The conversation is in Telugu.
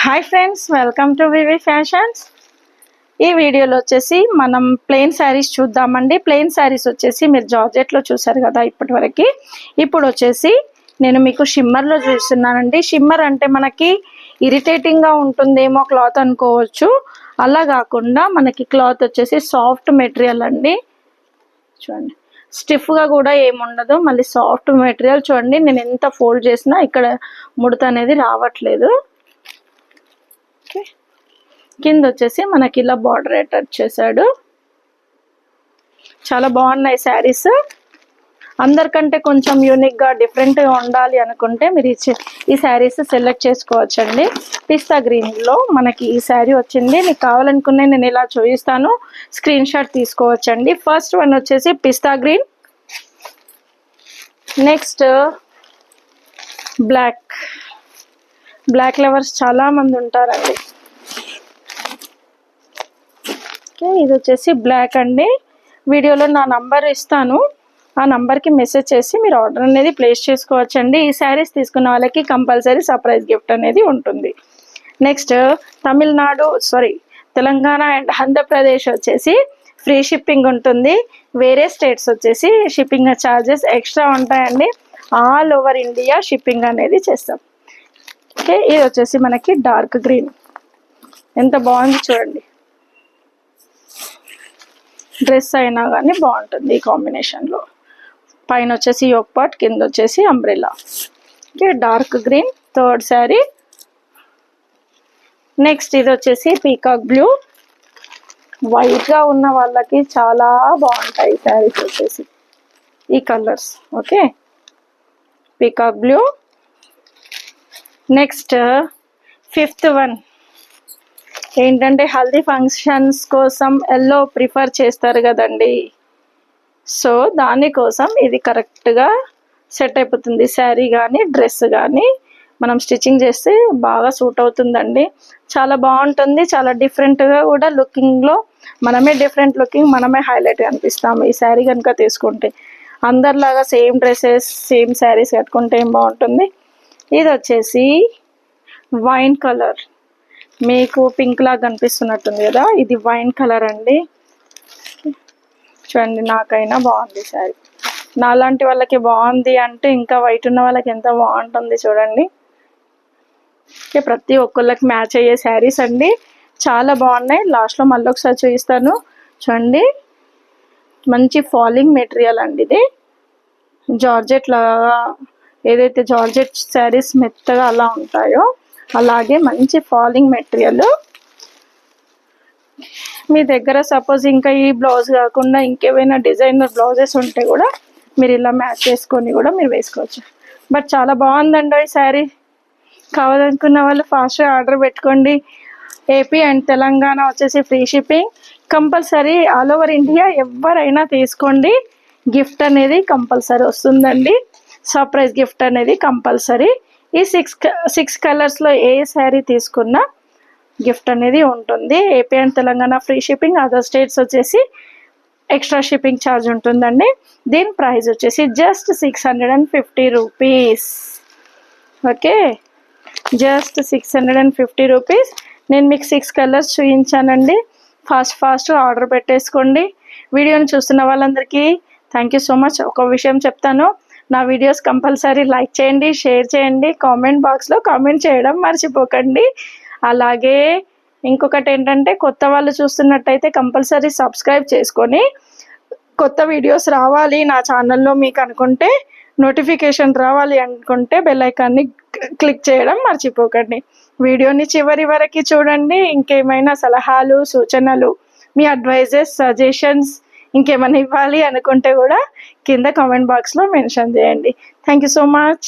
Hi friends, welcome to VV fashions. ఈ వీడియోలో వచ్చేసి మనం ప్లెయిన్ శారీస్ చూద్దామండి. ప్లెయిన్ శారీస్ వచ్చేసి మీరు జార్జెట్లో చూసారు కదా ఇప్పటి వరకు. ఇప్పుడు వచ్చేసి నేను మీకు షిమ్మర్లో చూస్తున్నానండి. షిమ్మర్ అంటే మనకి ఇరిటేటింగ్గా ఉంటుందేమో క్లాత్ అనుకోవచ్చు. అలా కాకుండా మనకి క్లాత్ వచ్చేసి సాఫ్ట్ మెటీరియల్ అండి. చూడండి, స్టిఫ్గా కూడా ఏముండదు, మళ్ళీ సాఫ్ట్ మెటీరియల్. చూడండి, నేను ఎంత ఫోల్డ్ చేసినా ఇక్కడ ముడత అనేది రావట్లేదు. ఓకే, కింద వచ్చేసి మనకి ఇలా బార్డర్ అటాచ్ చేశాడు. చాలా బాగున్నాయి శారీస్. అందరికంటే కొంచెం యూనిక్గా డిఫరెంట్గా ఉండాలి అనుకుంటే మీరు ఈ శారీస్ సెలెక్ట్ చేసుకోవచ్చండి. పిస్తా గ్రీన్లో మనకి ఈ శారీ వచ్చింది. మీకు కావాలనుకునే నేను ఇలా చూపిస్తాను, స్క్రీన్ షాట్ తీసుకోవచ్చండి. ఫస్ట్ వన్ వచ్చేసి పిస్తా గ్రీన్, నెక్స్ట్ బ్లాక్ లవర్స్ చాలా మంది ఉంటారండి. ఓకే, ఇది వచ్చేసి బ్లాక్ అండి. వీడియోలో నా నంబర్ ఇస్తాను, ఆ నంబర్కి మెసేజ్ చేసి మీరు ఆర్డర్ అనేది ప్లేస్ చేసుకోవచ్చండి. ఈ శారీస్ తీసుకున్న వాళ్ళకి కంపల్సరీ సర్ప్రైజ్ గిఫ్ట్ అనేది ఉంటుంది. నెక్స్ట్ తెలంగాణ అండ్ ఆంధ్రప్రదేశ్ వచ్చేసి ఫ్రీ షిప్పింగ్ ఉంటుంది. వేరే స్టేట్స్ వచ్చేసి షిప్పింగ్ ఛార్జెస్ ఎక్స్ట్రా ఉంటాయండి. ఆల్ ఓవర్ ఇండియా షిప్పింగ్ అనేది చేస్తాం. ఓకే, ఇది వచ్చేసి మనకి డార్క్ గ్రీన్. ఎంత బాగుంది చూడండి, డ్రెస్ అయినా కానీ బాగుంటుంది ఈ కాంబినేషన్లో. పైన వచ్చేసి యోక్ పార్ట్, కింద వచ్చేసి umbrella. Okay, dark green third sari. Next ఇది వచ్చేసి పీకాక్ బ్లూ. వైట్గా ఉన్న వాళ్ళకి చాలా బాగుంటాయి శారీస్ వచ్చేసి ఈ colours. Okay, peacock blue. Next fifth one ఏంటంటే హల్దీ ఫంక్షన్స్ కోసం ఎల్లో ప్రిఫర్ చేస్తారు కదండి. సో దానికోసం ఇది కరెక్ట్గా సెట్ అయిపోతుంది. శారీ కానీ డ్రెస్ కానీ మనం స్టిచ్చింగ్ చేస్తే బాగా సూట్ అవుతుందండి. చాలా బాగుంటుంది, చాలా డిఫరెంట్గా కూడా లుకింగ్లో మనమే డిఫరెంట్ లుకింగ్, మనమే హైలైట్ అనిపిస్తాము ఈ శారీ కనుక తీసుకుంటే. అందరిలాగా సేమ్ డ్రెస్సెస్ సేమ్ శారీస్ కట్టుకుంటే ఏం బాగుంటుంది. ఇది వచ్చేసి వైన్ కలర్, మీకు పింక్ లాగా కనిపిస్తున్నట్టుంది కదా, ఇది వైన్ కలర్ అండి. చూడండి, నాకైనా బాగుంది శారీ. నాలాంటి వాళ్ళకి బాగుంది అంటే ఇంకా వైట్ ఉన్న వాళ్ళకి ఎంత బాగుంటుంది చూడండి. ప్రతి ఒక్కళ్ళకి మ్యాచ్ అయ్యే శారీస్ అండి, చాలా బాగున్నాయి. లాస్ట్లో మళ్ళీ ఒకసారి చూపిస్తాను చూడండి. మంచి ఫాలింగ్ మెటీరియల్ అండి ఇది. జార్జెట్ లాగా ఏదైతే జార్జెట్ శారీస్ మెత్తగా అలా ఉంటాయో అలాగే మంచి ఫాలింగ్ మెటీరియల్. మీ దగ్గర సపోజ్ ఇంకా ఈ బ్లౌజ్ కాకుండా ఇంకేమైనా డిజైనర్ బ్లౌజెస్ ఉంటే కూడా మీరు ఇలా మ్యాచ్ చేసుకొని కూడా మీరు వేసుకోవచ్చు. బట్ చాలా బాగుందండి ఈ శారీ. కావాలనుకున్న వాళ్ళు ఫాస్ట్గా ఆర్డర్ పెట్టుకోండి. ఏపీ అండ్ తెలంగాణ వచ్చేసి free shipping compulsory. All over India ఎవరైనా తీసుకోండి, గిఫ్ట్ అనేది కంపల్సరీ వస్తుందండి. సర్ప్రైజ్ గిఫ్ట్ అనేది కంపల్సరీ. ఈ సిక్స్ కలర్స్లో ఏ శారీ తీసుకున్నా గిఫ్ట్ అనేది ఉంటుంది. AP and Telangana free shipping, other states వచ్చేసి ఎక్స్ట్రా షిప్పింగ్ ఛార్జ్ ఉంటుందండి. దీని ప్రైస్ వచ్చేసి just 650 rupees. Okay, just 650 rupees. నేను మీకు 6 కలర్స్ చూపించానండి. ఫాస్ట్ ఆర్డర్ పెట్టేసుకోండి. వీడియోని చూస్తున్న వాళ్ళందరికీ థ్యాంక్ యూ సో మచ్. ఒక విషయం చెప్తాను, నా వీడియోస్ కంపల్సరీ లైక్ చేయండి, షేర్ చేయండి, కామెంట్ బాక్స్లో కామెంట్ చేయడం మర్చిపోకండి. అలాగే ఇంకొకటి ఏంటంటే, కొత్త వాళ్ళు చూస్తున్నట్టయితే కంపల్సరీ సబ్స్క్రైబ్ చేసుకొని కొత్త వీడియోస్ రావాలి నా ఛానల్లో మీకు అనుకుంటే, నోటిఫికేషన్ రావాలి అనుకుంటే బెల్ ఐకాన్ని క్లిక్ చేయడం మర్చిపోకండి. వీడియోని చివరి వరకు చూడండి. ఇంకేమైనా సలహాలు, సూచనలు, మీ అడ్వైజెస్, సజెషన్స్ ఇంకేమైనా ఇవ్వాలి అనుకుంటే కూడా కింద కామెంట్ బాక్స్లో మెన్షన్ చేయండి. Thank you so much.